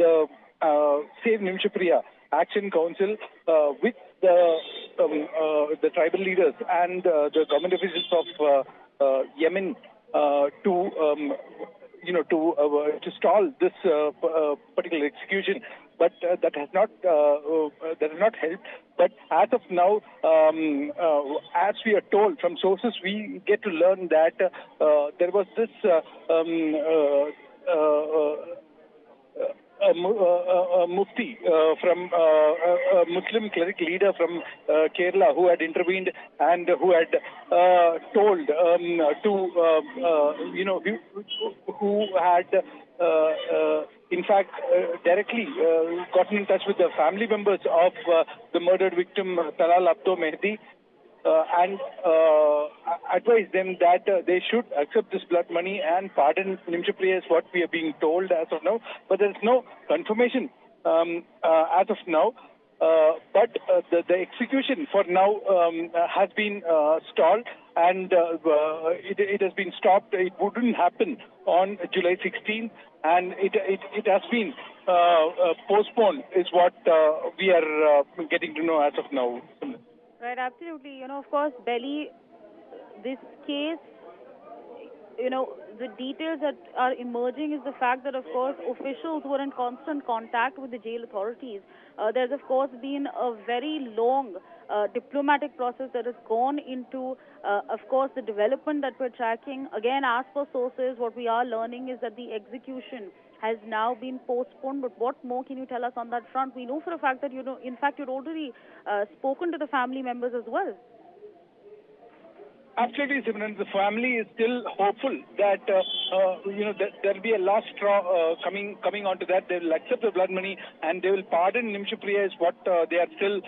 the Save Nimisha Priya Action Council with the tribal leaders and the government officials of Yemen to stall this particular execution, but that has not helped. But as of now, as we are told from sources, we get to learn that there was this mufti from a Muslim cleric leader from Kerala who had intervened and who had told who had in fact directly gotten in touch with the family members of the murdered victim Talal Abdo Mehdi and advise them that they should accept this blood money and pardon Nimisha Priya is what we are being told as of now. But there is no confirmation as of now. But the execution for now has been stalled and it has been stopped. It wouldn't happen on July 16th and it has been postponed is what we are getting to know as of now. Right, absolutely. Of course, Belly, this case, the details that are emerging is the fact that, of course, officials were in constant contact with the jail authorities. There's, of course, been a very long diplomatic process that has gone into, of course, the development that we're tracking. Again, as per sources, what we are learning is that the execution has now been postponed. But what more can you tell us on that front? We know for a fact that, in fact, you'd already spoken to the family members as well. Absolutely, Simran. The family is still hopeful that there'll be a last straw coming onto that. They will accept the blood money and they will pardon Nimisha Priya is what they are still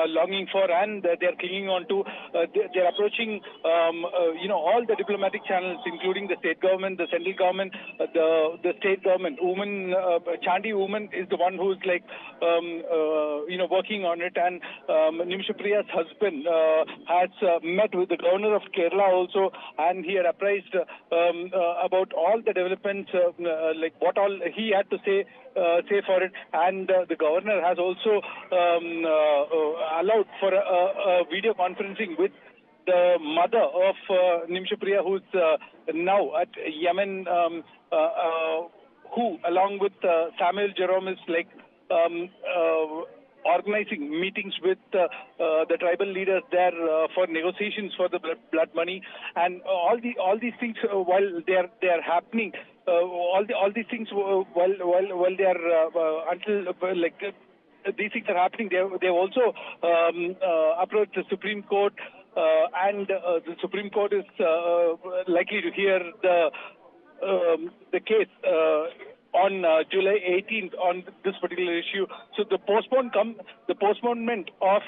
longing for, and they are clinging on to. They are approaching all the diplomatic channels, including the state government, the central government, the state government. Chandi woman is the one who's working on it, and Nimisha Priya's husband has met with the governor of Kerala also, and he had apprised about all the developments, what all he had to say for it, and the governor has also allowed for a video conferencing with the mother of Nimisha Priya, who's now at Yemen, who along with Samuel Jerome is organizing meetings with the tribal leaders there for negotiations for the blood money, and all these things while they are happening, all these things while they are until these things are happening. They've also approached the Supreme Court, and the Supreme Court is likely to hear the case on July 18th on this particular issue. So the postponement of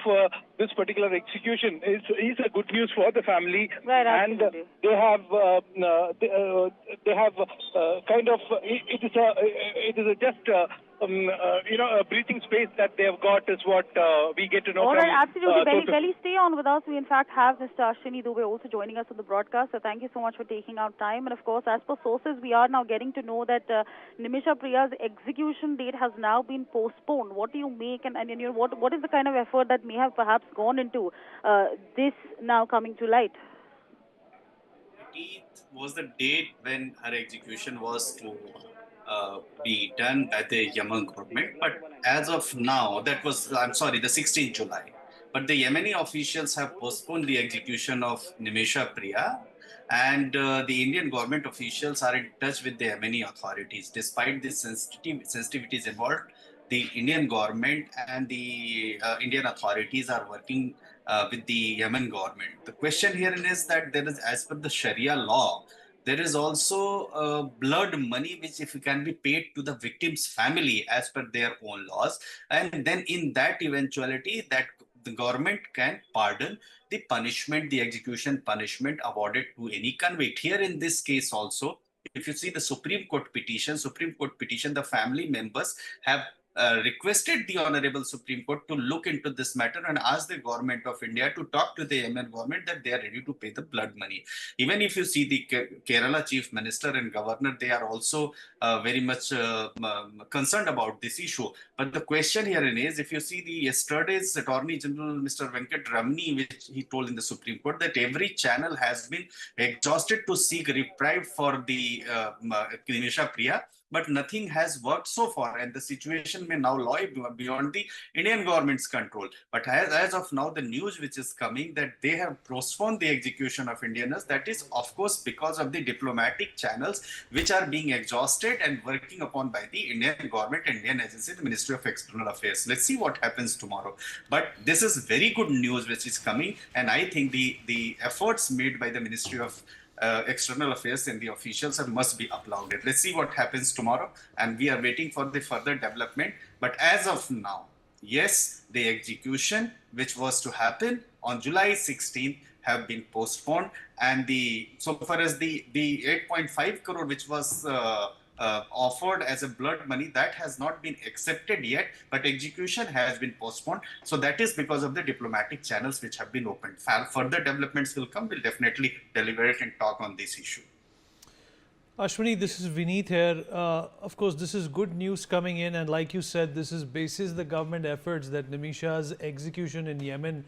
this particular execution is a good news for the family, right, and they have kind of it is just a breathing space that they have got is what we get to know. All right, absolutely. Belly, stay on with us. We in fact have Mr. Ashwini Dubey also joining us on the broadcast. So thank you so much for taking out time. And of course, as per sources, we are now getting to know that Nimisha Priya's execution date has now been postponed. What do you make, and what is the kind of effort that may have perhaps gone into this now coming to light? 18th was the date when her execution was to be done by the Yemen government, but as of now, the 16th July. But the Yemeni officials have postponed the execution of Nimisha Priya, and the Indian government officials are in touch with the Yemeni authorities. Despite the sensitivities involved, the Indian government and the Indian authorities are working with the Yemen government. The question here is that there is, as per the Sharia law, there is also blood money which if it can be paid to the victim's family as per their own laws, and then in that eventuality that the government can pardon the punishment, the execution punishment awarded to any convict. Here in this case also, if you see the Supreme Court petition, the family members have requested the Honorable Supreme Court to look into this matter and ask the government of India to talk to the Yemen government that they are ready to pay the blood money. Even if you see the Kerala Chief Minister and Governor, they are also very much concerned about this issue. But the question here is, if you see the yesterday's Attorney General, Mr. Venkat Ramani, which he told in the Supreme Court that every channel has been exhausted to seek reprieve for the Nimisha Priya, but nothing has worked so far, and the situation may now lie beyond the Indian government's control. But as of now, the news which is coming that they have postponed the execution of Indianness, that is, of course, because of the diplomatic channels which are being exhausted and working upon by the Indian government, Indian agency, the Ministry of External Affairs. Let's see what happens tomorrow. But this is very good news which is coming, and I think the efforts made by the Ministry of External Affairs and the officials must be applauded. Let's see what happens tomorrow, and we are waiting for the further development. But as of now, yes, the execution which was to happen on July 16th have been postponed, and so far as the 8.5 crore which was offered as a blood money, that has not been accepted yet, but execution has been postponed. So that is because of the diplomatic channels which have been opened. Further developments will come. We'll definitely deliberate and talk on this issue. Ashwini, this is Vineet here. Of course, this is good news coming in, and like you said, this is basis the government efforts that Nimisha's execution in Yemen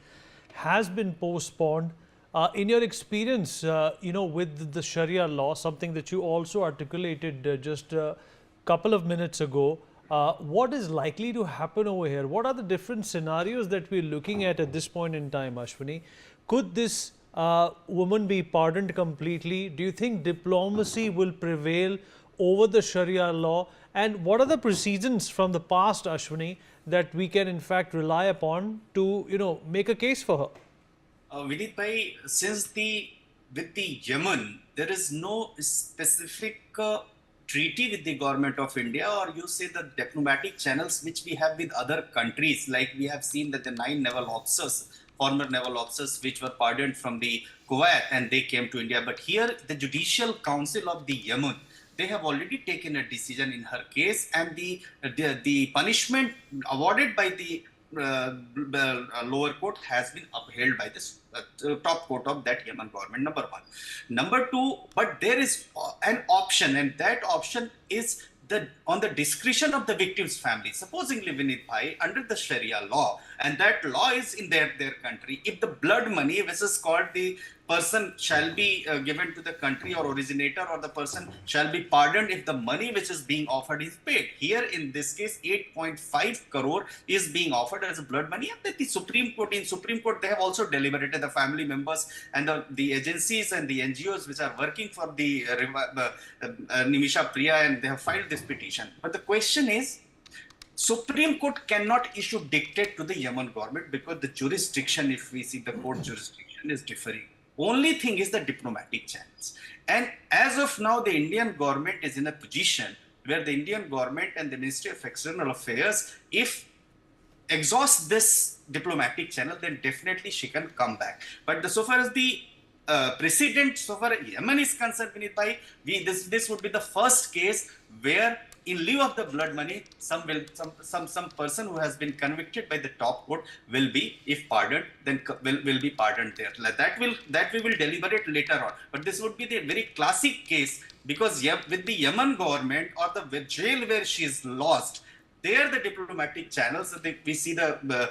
has been postponed. In your experience, with the Sharia law, something that you also articulated just a couple of minutes ago, what is likely to happen over here? What are the different scenarios that we're looking at this point in time, Ashwini? Could this woman be pardoned completely? Do you think diplomacy will prevail over the Sharia law? And what are the precedents from the past, Ashwini, that we can in fact rely upon to, make a case for her? Vineet bhai, since with the Yemen, there is no specific treaty with the government of India, or you say the diplomatic channels which we have with other countries, like we have seen that the 9 naval officers, former naval officers, which were pardoned from the Kuwait and they came to India. But here, the Judicial Council of the Yemen, they have already taken a decision in her case, and the punishment awarded by the lower court has been upheld by the top court of that Yemen government, number one. Number two, but there is an option, and that option is on the discretion of the victim's family. Supposingly, Vineet bhai, under the Sharia law, and that law is in their country, if the blood money, which is called the person shall be given to the country or originator, or the person shall be pardoned if the money which is being offered is paid. Here in this case, 8.5 crore is being offered as a blood money, and that the Supreme Court, they have also deliberated. The family members and the agencies and the NGOs which are working for the Nimisha Priya, and they have filed this petition. But the question is, Supreme Court cannot issue dictate to the Yemen government because the jurisdiction, if we see the court jurisdiction, is differing. Only thing is the diplomatic channels. And as of now, the Indian government is in a position where the Indian government and the Ministry of External Affairs, if exhaust this diplomatic channel, then definitely she can come back. But so far as the precedent, so far Yemen is concerned, Vineet bhai, this would be the first case where, in lieu of the blood money, some person who has been convicted by the top court will be, if pardoned, then will be pardoned there. That we will deliberate later on. But this would be the very classic case, because with the Yemen government or the jail where she is lost, there the diplomatic channels, we see the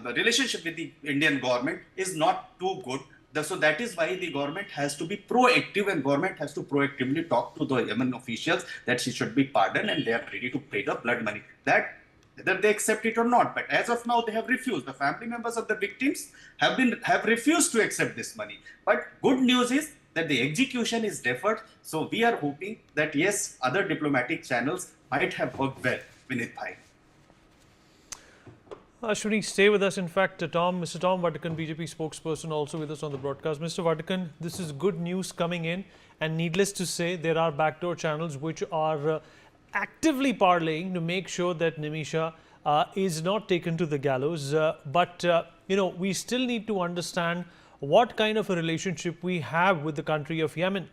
relationship with the Indian government is not too good. So that is why the government has to be proactive, and government has to proactively talk to the Yemen officials that she should be pardoned and they are ready to pay the blood money. That whether they accept it or not. But as of now, they have refused. The family members of the victims have refused to accept this money. But good news is that the execution is deferred. So we are hoping that yes, other diplomatic channels might have worked well, Vineet bhai. Ashwini, stay with us. In fact, Mr. Tom Vatican, BJP spokesperson, also with us on the broadcast. Mr. Vatican, this is good news coming in, and needless to say, there are backdoor channels which are actively parlaying to make sure that Nimisha is not taken to the gallows. But we still need to understand what kind of a relationship we have with the country of Yemen.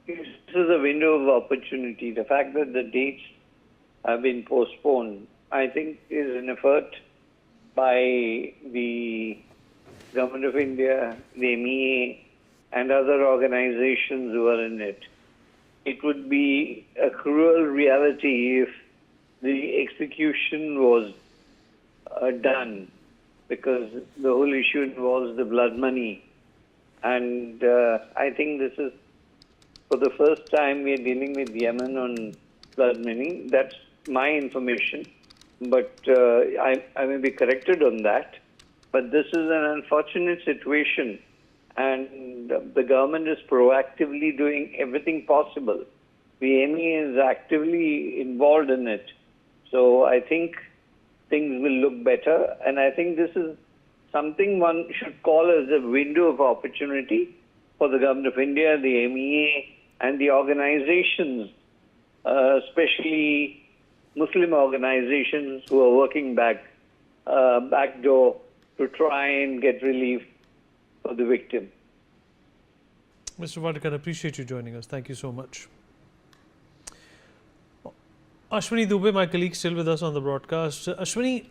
This is a window of opportunity. The fact that the dates have been postponed, I think is an effort by the Government of India, the MEA, and other organizations who are in it. It would be a cruel reality if the execution was done, because the whole issue involves the blood money. And I think this is, for the first time, we are dealing with Yemen on blood money. That's my information, but I may be corrected on that. But this is an unfortunate situation, and the government is proactively doing everything possible. The MEA is actively involved in it. So I think things will look better, and I think this is something one should call as a window of opportunity for the Government of India, the MEA, and the organizations, especially Muslim organizations who are working backdoor to try and get relief for the victim. Mr. Vadkar, appreciate you joining us. Thank you so much. Ashwini Dubey, my colleague, still with us on the broadcast. Ashwini,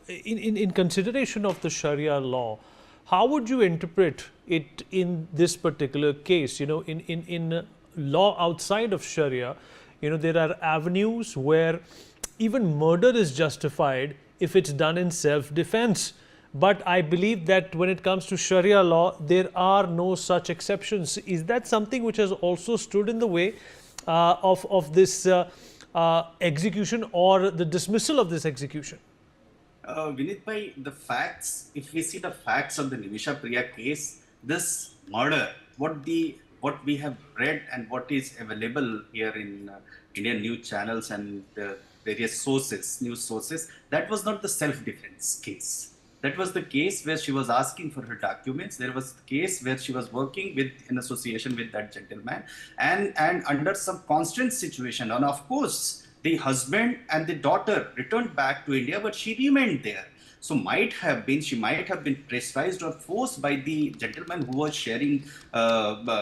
in consideration of the Sharia law, how would you interpret it in this particular case? In law outside of Sharia, there are avenues where even murder is justified if it's done in self-defense. But I believe that when it comes to Sharia law, there are no such exceptions. Is that something which has also stood in the way of this execution or the dismissal of this execution? Vinit bhai, the facts, if we see the facts of the Nimisha Priya case, this murder, what we have read and what is available here in Indian news channels and various news sources, that was not the self-defense case. That was the case where she was asking for her documents. There was the case where she was working in association with that gentleman and under some constant situation. And of course, the husband and the daughter returned back to India, but she remained there. So she might have been pressurized or forced by the gentleman who was sharing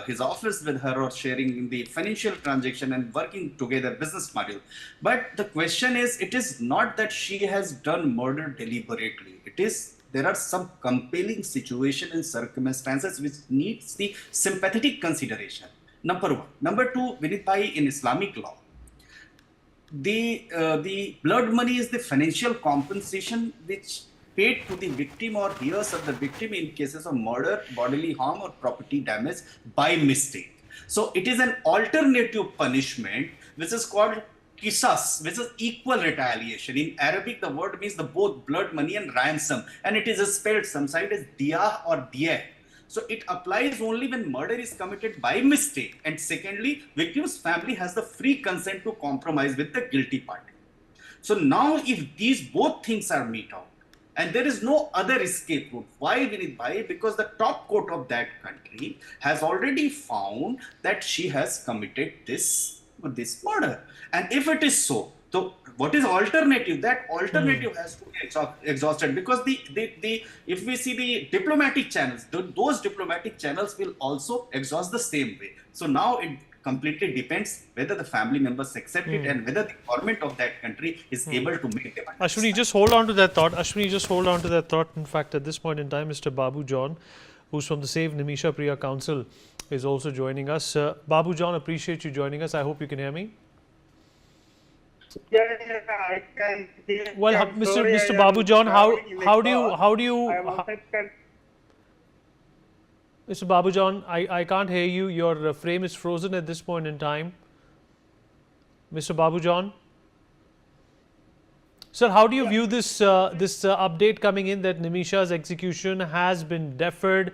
his office with her or sharing the financial transaction and working together business model. But the question is, it is not that she has done murder deliberately. There are some compelling situation and circumstances which needs the sympathetic consideration. Number one. Number two, Vinit bhai, in Islamic law, the blood money is the financial compensation which paid to the victim or heirs of the victim in cases of murder, bodily harm, or property damage by mistake. So it is an alternative punishment which is called qisas, which is equal retaliation. In Arabic, the word means both blood money and ransom, and it is spelled some side as diyah or diyah. So it applies only when murder is committed by mistake. And secondly, victim's family has the free consent to compromise with the guilty party. So now if these both things are met out, and there is no other escape route. Why, Vinit bhai? Because the top court of that country has already found that she has committed this murder. And if it is so what is alternative? That alternative has to be exhausted, because if we see the diplomatic channels, those diplomatic channels will also exhaust the same way. So now it completely depends whether the family members accept it and whether the government of that country is able to make them understand. Ashwini, just hold on to that thought. In fact, at this point in time, Mr. Babu John, who's from the Save Nimisha Priya Council, is also joining us. Babu John, appreciate you joining us. I hope you can hear me. Yeah, I can hear. Well, Mr. Babu John, how do you Mr. Babu John, I can't hear you. Your frame is frozen at this point in time. Mr. Babu John? Sir, how do you view this update coming in that Nimisha's execution has been deferred?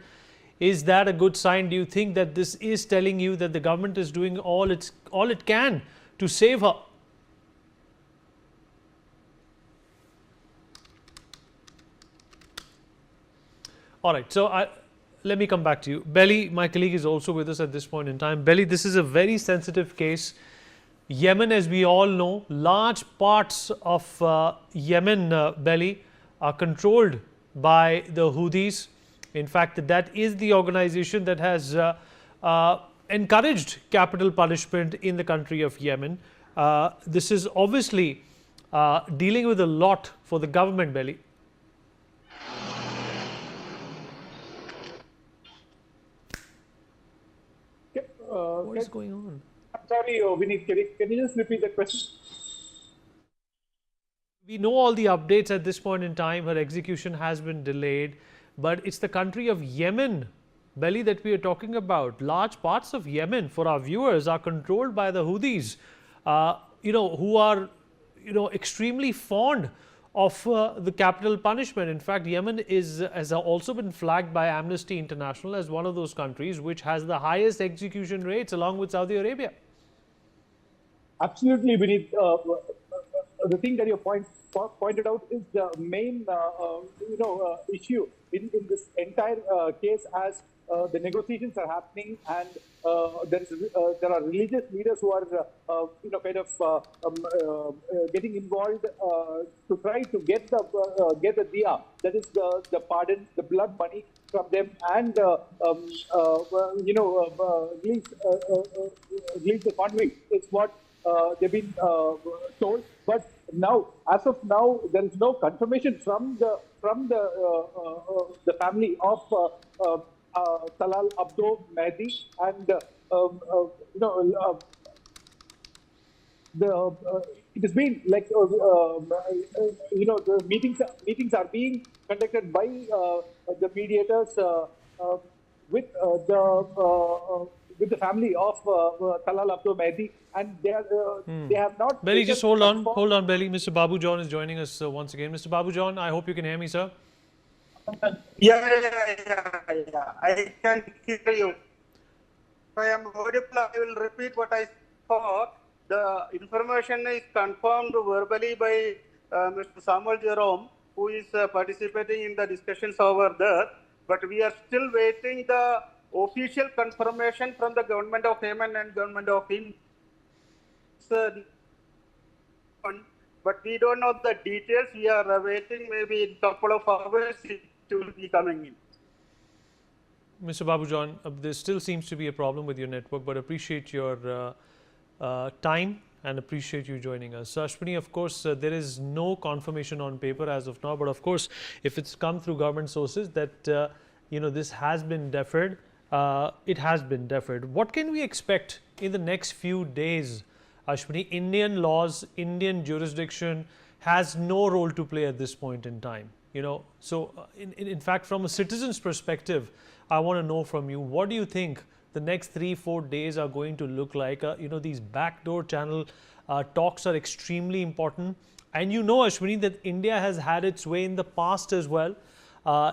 Is that a good sign? Do you think that this is telling you that the government is doing all it can to save her? All right, so let me come back to you. Belly, my colleague, is also with us at this point in time. Belly, this is a very sensitive case. Yemen, as we all know, large parts of Yemen, Belly, are controlled by the Houthis. In fact, that is the organization that has encouraged capital punishment in the country of Yemen. This is obviously dealing with a lot for the government, Belly. What is going on? I'm sorry, Vineet, can you just repeat that question? We know all the updates at this point in time. Her execution has been delayed, but it's the country of Yemen, Belly, that we are talking about. Large parts of Yemen, for our viewers, are controlled by the Houthis, who are, extremely fond of the capital punishment. In fact, Yemen has also been flagged by Amnesty International as one of those countries which has the highest execution rates, along with Saudi Arabia. Absolutely, Vineet. The thing that you pointed out is the main, issue in this entire case, as the negotiations are happening, and there are religious leaders who are, getting involved to try to get the diya, that is the pardon, the blood money from them, and release the convict. It's what they've been told, but now, as of now, there is no confirmation from the family of Talal Abdo Mehdi, and it has been like the meetings are being conducted by the mediators with the family of Talal Abdo Mehdi, and they have not. Belly, just hold on, Belly. Mr. Babu John is joining us once again. Mr. Babu John, I hope you can hear me, sir. Yeah. I can hear you. If I am audible, I will repeat what I thought. The information is confirmed verbally by Mr. Samuel Jerome, who is participating in the discussions over there. But we are still waiting the official confirmation from the government of Yemen and government of India. But we don't know the details. We are waiting. Maybe in a couple of hours it will be coming in. Mr. Babu John, there still seems to be a problem with your network, but appreciate your time and appreciate you joining us. So Ashwini, of course, there is no confirmation on paper as of now, but of course, if it's come through government sources that this has been deferred, it has been deferred. What can we expect in the next few days, Ashwini? Indian laws, Indian jurisdiction has no role to play at this point in time. So in fact, from a citizen's perspective, I want to know from you, what do you think the next 3-4 days are going to look like? These backdoor channel talks are extremely important. And Ashwini, that India has had its way in the past as well.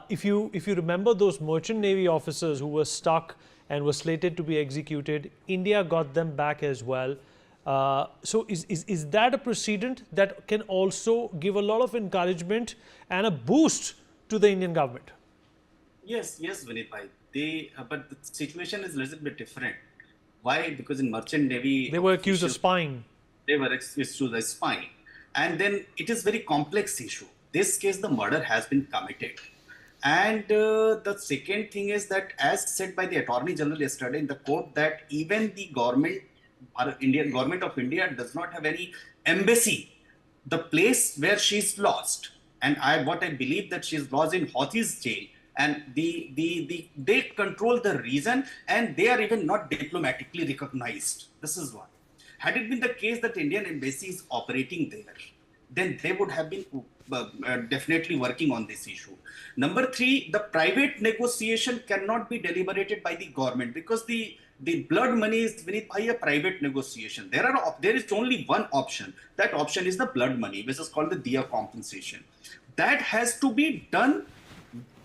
If you remember those merchant navy officers who were stuck and were slated to be executed, India got them back as well. So is that a precedent that can also give a lot of encouragement and a boost to the Indian government? Yes, Vinit bhai. But the situation is a little bit different. Why? Because in merchant navy, they were accused of spying. They were accused of spying, and then it is very complex issue. This case, the murder has been committed, and the second thing is that, as said by the Attorney General yesterday in the court, that even the government, Indian government of India, does not have any embassy, the place where she is lost, and what I believe that she is lost in Houthis jail. And they control the region, and they are even not diplomatically recognized. This is one. Had it been the case that Indian embassy is operating there, then they would have been definitely working on this issue. Number 3, the private negotiation cannot be deliberated by the government, because the blood money is by a private negotiation. There is only one option. That option is the blood money, which is called the diya compensation. That has to be done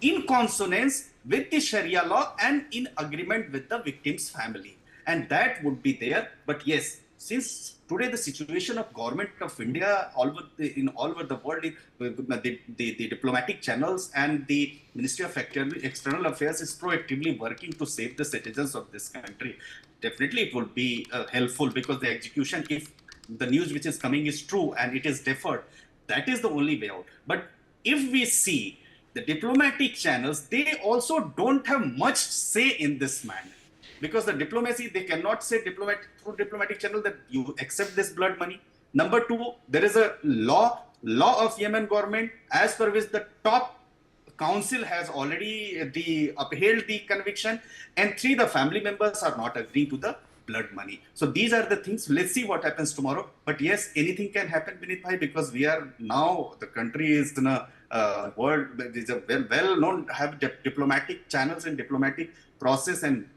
in consonance with the Sharia law and in agreement with the victim's family. And that would be there. But yes, since today the situation of government of India all over the world, the diplomatic channels and the Ministry of External Affairs is proactively working to save the citizens of this country. Definitely it will be helpful, because the execution, if the news which is coming is true and it is deferred, that is the only way out. But if we see the diplomatic channels, they also don't have much say in this matter. because the diplomacy, they cannot say through diplomatic channel that you accept this blood money. Number two, there is a law of Yemen government as per which the top council has already upheld the conviction, and three, the family members are not agreeing to the blood money. So these are the things. Let's see what happens tomorrow. But yes, anything can happen, Vinit bhai, because we are now, the country is in a world that is a well-known, have diplomatic channels and diplomatic process, and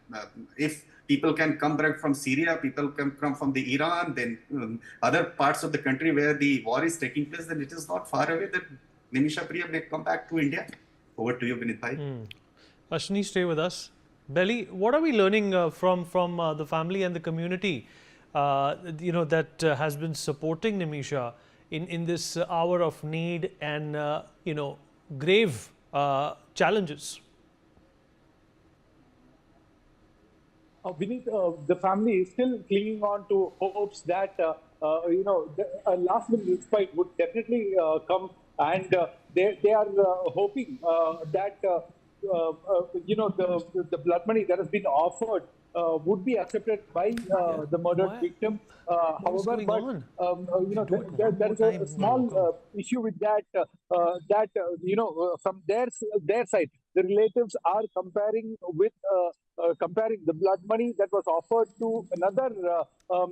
if people can come back from Syria, people can come from the Iran, then other parts of the country where the war is taking place, then it is not far away that Nimisha Priya may come back to India. Over to you, Vinit bhai. Ashwini, stay with us. Belly, what are we learning from the family and the community, that has been supporting Nimisha in this hour of need and grave challenges? Beneath, the family is still clinging on to hopes that a last-minute respite would definitely come, and they are hoping that the blood money that has been offered would be accepted by the murdered victim. However, but there is a small issue with that. From their side, the relatives are comparing the blood money that was offered to another a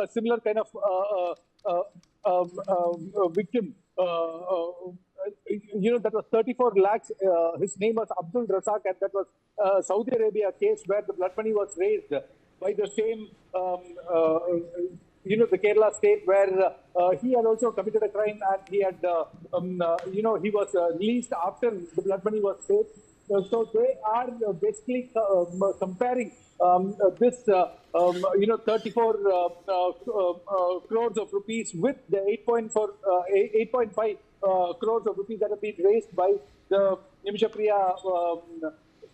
similar kind of victim. That was 34 lakhs. His name was Abdul Razak, and that was Saudi Arabia case where the blood money was raised by the same, the Kerala state, where he had also committed a crime, and he had, he was released after the blood money was raised. So they are basically comparing this, 34 crores of rupees with the 8.5 crores of rupees that have been raised by the Nimisha Priya,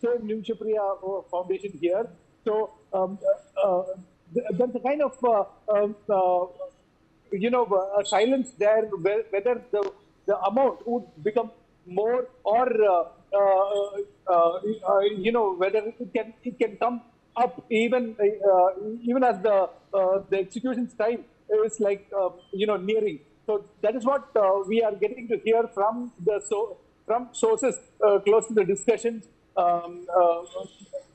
Nimisha Priya Foundation here. So there's a kind of a silence there, whether the amount would become more, or whether it can come up even as the execution's time is nearing. So that is what we are getting to hear from from sources close to the discussions,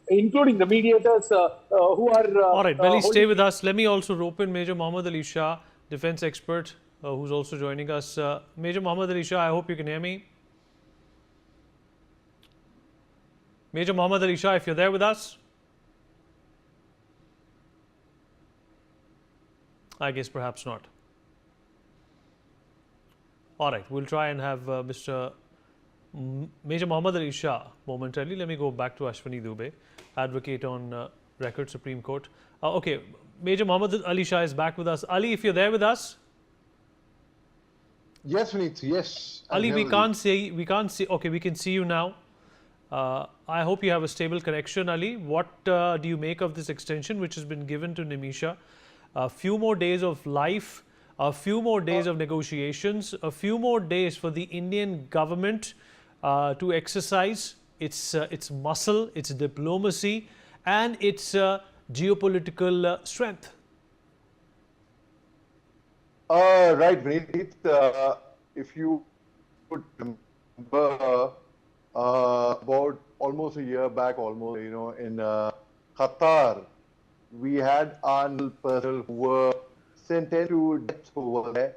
including the mediators who are. All right, Belly, stay with us. Let me also rope in Major Mohammad Ali Shah, defense expert, who's also joining us. Major Mohammad Ali Shah, I hope you can hear me. Major Mohammad Ali Shah, if you're there with us. I guess perhaps not. All right, we'll try and have Mr. Major Mohammad Ali Shah momentarily. Let me go back to Ashwini Dubey, advocate on record, Supreme Court. Okay, Major Mohammad Ali Shah is back with us. Ali, if you're there with us. Yes, Vineet, yes. Ali, we can't see. Okay, we can see you now. I hope you have a stable connection, Ali. What do you make of this extension which has been given to Nimisha? A few more days of life, a few more days of negotiations, a few more days for the Indian government to exercise its muscle, its diplomacy, and its geopolitical strength. Right, Vineet. If you would remember, about almost a year back, in Qatar, we had our personnel who were sentenced to death over there,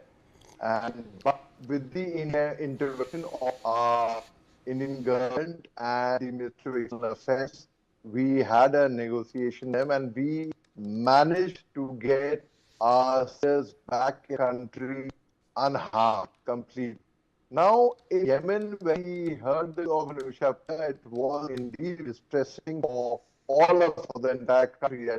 but with the intervention of our Indian government and the Ministry of External Affairs, we had a negotiation with them, and we managed to get ourselves back in the country unharmed, complete. Now, in Yemen, when we heard the organization, it was indeed distressing for all of us, for the entire country.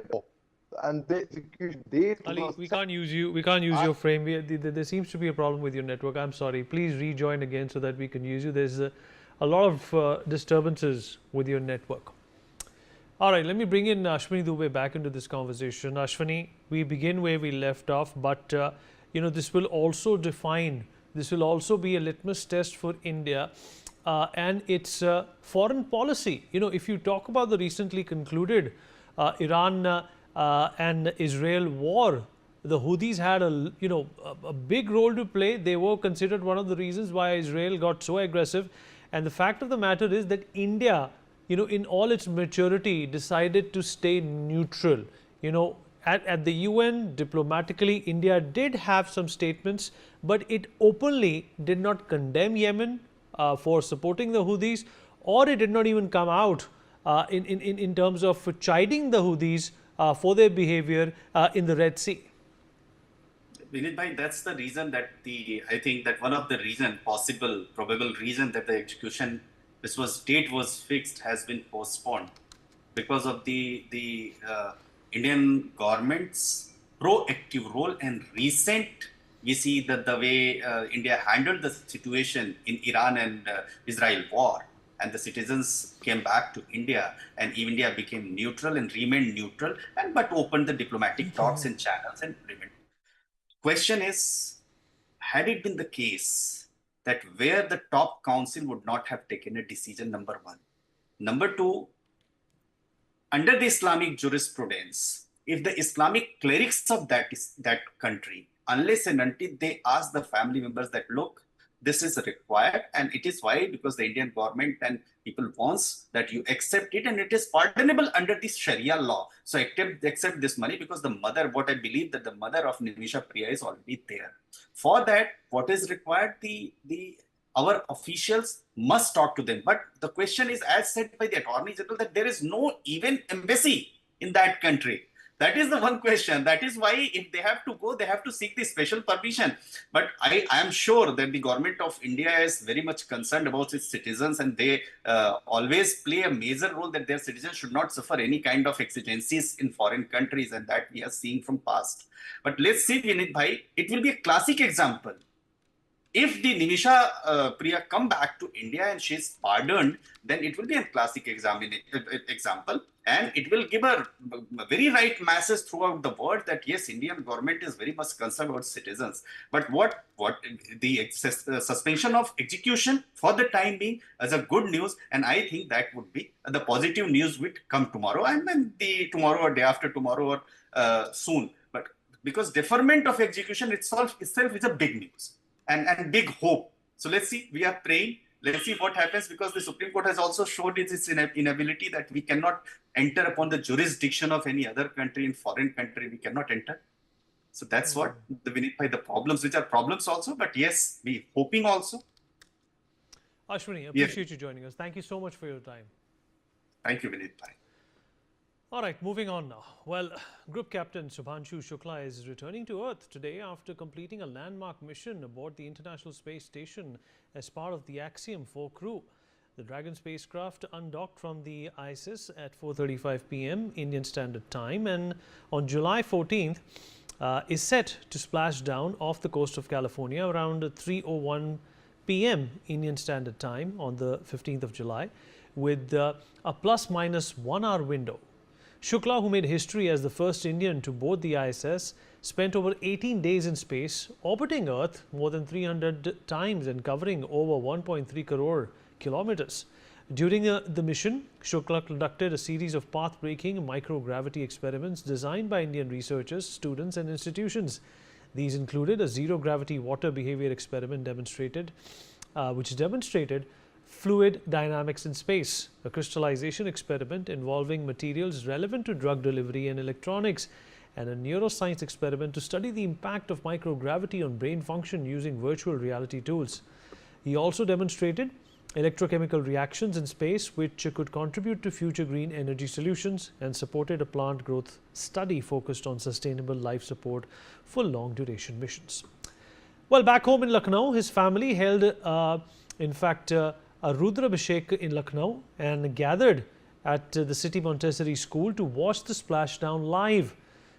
And the execution date. Ali, we can't use you. We can't use your frame. There seems to be a problem with your network. I'm sorry. Please rejoin again so that we can use you. There's a lot of disturbances with your network. All right, let me bring in Ashwini Dubey back into this conversation. Ashwini, we begin where we left off, but this will also define. This will also be a litmus test for India and its foreign policy. You know, if you talk about the recently concluded Iran and Israel war, the Houthis had a big role to play. They were considered one of the reasons why Israel got so aggressive. And the fact of the matter is that India, in all its maturity, decided to stay neutral. At the UN, diplomatically, India did have some statements, but it openly did not condemn Yemen for supporting the Houthis, or it did not even come out in terms of chiding the Houthis for their behavior in the Red Sea. Vinit bhai, that's the reason that I think that one of the probable reason that the execution, date was fixed, has been postponed because of the Indian government's proactive role and recent. We see that the way India handled the situation in Iran and Israel war, and the citizens came back to India, and India became neutral and remained neutral, but opened the diplomatic talks and channels and remained. Question is, had it been the case that where the top council would not have taken a decision, number one. Number two, under the Islamic jurisprudence, if the Islamic clerics of that country, unless and until they ask the family members that, look, this is required, and it is why, because the Indian government and people wants that you accept it, and it is pardonable under the Sharia law. So accept this money, because the mother, what I believe that the mother of Nimisha Priya is already there. For that, what is required, our officials must talk to them. But the question is, as said by the Attorney General, that there is no even embassy in that country. That is the one question. That is why if they have to go, they have to seek the special permission. But I am sure that the government of India is very much concerned about its citizens, and they always play a major role that their citizens should not suffer any kind of exigencies in foreign countries, and that we are seeing from past. But let's see, Vinit bhai, it will be a classic example. If the Nimisha Priya come back to India and she is pardoned, then it will be a classic example, and it will give a very right message throughout the world that yes, Indian government is very much concerned about citizens. But what the suspension of execution for the time being is a good news, and I think that would be the positive news would come tomorrow, and then tomorrow or day after tomorrow or soon. But because deferment of execution itself is a big news. And big hope. So let's see, we are praying. Let's see what happens, because the Supreme Court has also showed its inability that we cannot enter upon the jurisdiction of any other country, in foreign country, we cannot enter. So that's what the problems, which are problems also, but yes, we hoping also. Ashwini, appreciate you joining us. Thank you so much for your time. Thank you, Vinit bhai. All right, moving on now. Well, Group Captain Subhanshu Shukla is returning to Earth today after completing a landmark mission aboard the International Space Station as part of the Axiom 4 crew. The Dragon spacecraft undocked from the ISS at 4:35 p.m. Indian Standard Time, and on July 14th is set to splash down off the coast of California around 3:01 p.m. Indian Standard Time on the 15th of July with a plus-minus 1 hour window. Shukla, who made history as the first Indian to board the ISS, spent over 18 days in space, orbiting Earth more than 300 times and covering over 1.3 crore kilometers. During the mission, Shukla conducted a series of path-breaking microgravity experiments designed by Indian researchers, students and institutions. These included a zero-gravity water behavior experiment which demonstrated fluid dynamics in space, a crystallization experiment involving materials relevant to drug delivery and electronics, and a neuroscience experiment to study the impact of microgravity on brain function using virtual reality tools. He also demonstrated electrochemical reactions in space which could contribute to future green energy solutions, and supported a plant growth study focused on sustainable life support for long duration missions. Well, back home in Lucknow, his family held a Rudra Abhishek in Lucknow and gathered at the City Montessori School to watch the splashdown live.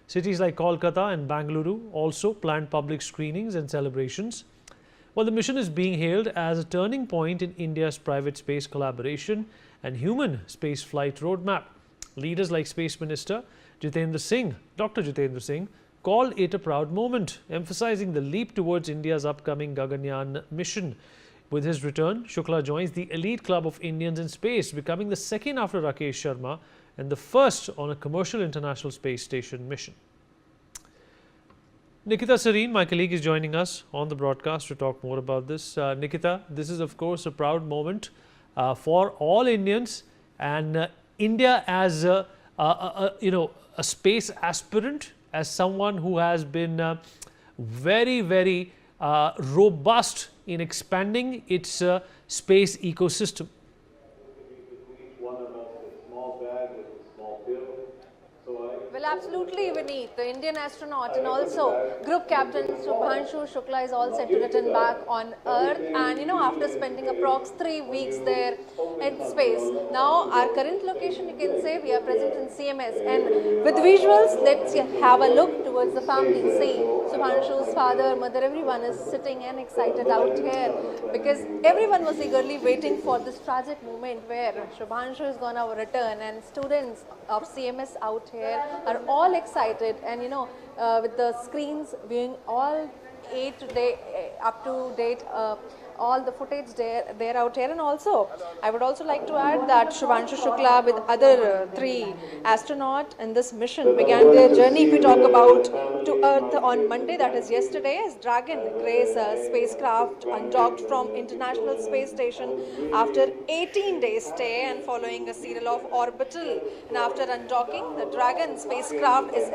Cities like Kolkata and Bangalore also planned public screenings and celebrations. Well, the mission is being hailed as a turning point in India's private space collaboration and human space flight roadmap. Leaders like Space Minister Dr. Jitendra Singh, called it a proud moment, emphasizing the leap towards India's upcoming Gaganyaan mission, With his return, Shukla joins the elite club of Indians in space, becoming the second after Rakesh Sharma and the first on a commercial international space station mission. Nikita Sareen, my colleague, is joining us on the broadcast to talk more about this. Nikita, this is of course a proud moment for all Indians, and India as a space aspirant, as someone who has been very robust in expanding its space ecosystem. Well, absolutely, Vineet. The Indian astronaut and also group captain Subhanshu Shukla is all set to return back on Earth. And after spending approx 3 weeks there in space, now our current location, you can say, we are present in CMS. And with visuals, let's have a look towards the family. See, Subhanshu's father, mother, everyone is sitting and excited out here because everyone was eagerly waiting for this tragic moment where Subhanshu is going to return, and students of CMS out here are all excited, and with the screens being all up to date, all the footage there out here. And also I would also like to add that Subhanshu Shukla with other 3 astronauts in this mission began their journey, if we talk about, to Earth on Monday, that is yesterday, as Dragon Grace spacecraft undocked from International Space Station after 18 days stay and following a serial of orbital. And after undocking, the Dragon spacecraft is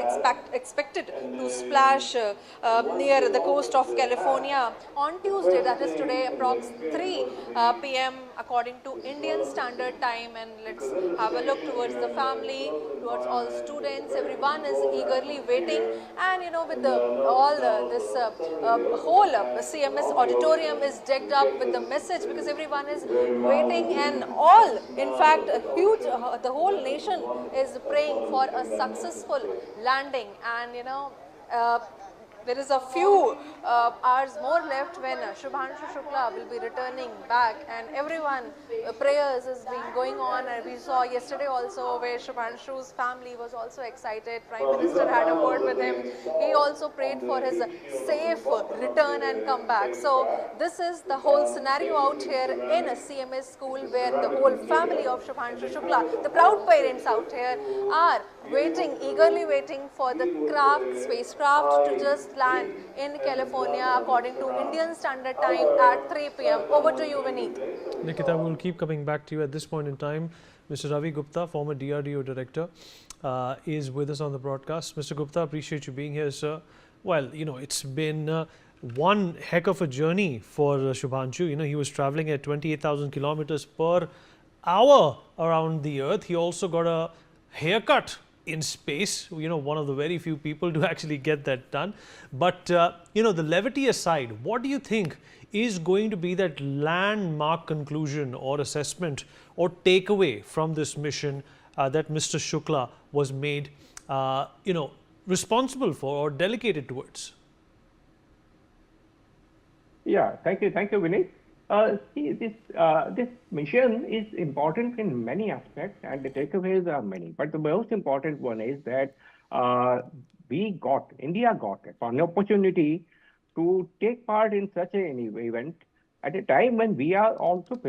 expected to splash near the coast of California on Tuesday, that is today, approx 3 p.m. according to Indian Standard Time. And let's have a look towards the family, towards all students. Everyone is eagerly waiting, and with this whole CMS auditorium is decked up with the message because everyone is waiting, and all, in fact, a huge, the whole nation is praying for a successful landing. And there is a few hours more left when Subhanshu Shukla will be returning back, and everyone prayers has been going on. And we saw yesterday also where Subhanshu's family was also excited. Prime Minister had a word with him. He also prayed for his safe return and comeback. So this is the whole scenario out here in a CMS school, where the whole family of Subhanshu Shukla, the proud parents out here, are eagerly waiting for the spacecraft to just land in California according to Indian Standard Time at 3 p.m. Over to you, Vineet. Nikita, we'll keep coming back to you. At this point in time, Mr. Ravi Gupta, former DRDO director, is with us on the broadcast. Mr. Gupta, appreciate you being here, sir. Well, it's been one heck of a journey for Subhanshu. He was traveling at 28,000 kilometers per hour around the Earth. He also got a haircut in space, one of the very few people to actually get that done. But, the levity aside, what do you think is going to be that landmark conclusion or assessment or takeaway from this mission that Mr. Shukla was made, responsible for or delegated towards? Yeah, thank you, Vineet. See, this mission is important in many aspects, and the takeaways are many. But the most important one is that India got an opportunity to take part in such an event at a time when we are also prepared